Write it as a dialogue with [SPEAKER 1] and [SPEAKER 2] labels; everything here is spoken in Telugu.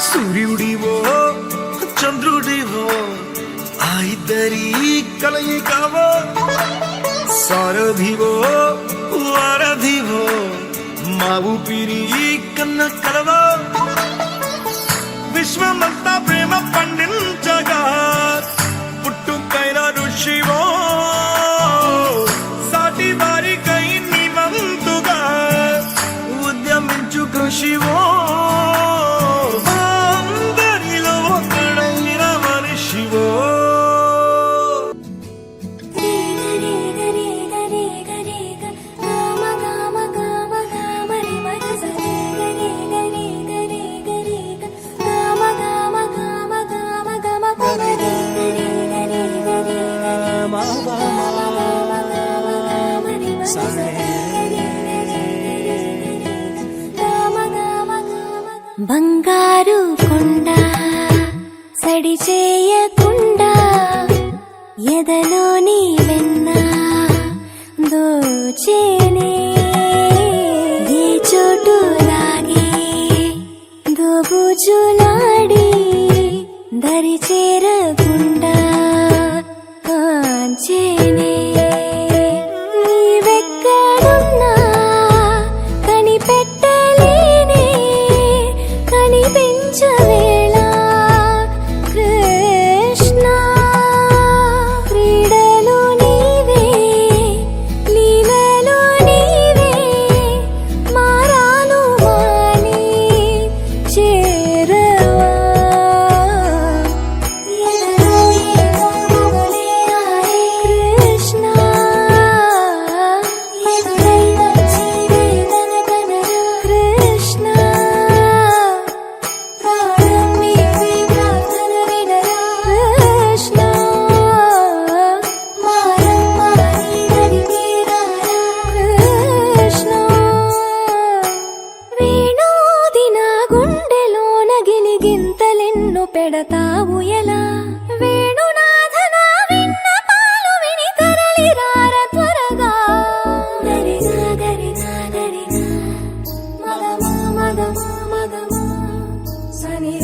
[SPEAKER 1] సూర్యుడివో చంద్రుడివో ఆ ఇద్దరి కలయికవో సారథివో వారధివో మా ఊపిరి కన్న కలవో విశ్వమంతా ప్రేమ పండించగా పుట్టుకైన ఋషివో సాటి వారికై నివంతుగా ఉద్యమించు కృషివో అందరిలో ఒకడైన మనిషివో
[SPEAKER 2] బంగారు కొండ సడి చేయకుండా ఎదలోని వెన్న దోచేనే ఏ చోటు లాగే దోబుజులాడి దరి చేరకుండా కాంచేనే నీవెక్కడున్నా కనిపెట్టలేనే కనిపించవేళ కృష్ణ క్రీడలు నీవే లీలలు నీవే మారాను మాని చేరవా కృష్ణ కృష్ణ పెడతావు ఎలా వేణునాథన విన్నపాలు విని తరలిరార త్వరగా గరిగా గరిగా గరిగా మగమా మగమా మగమా సని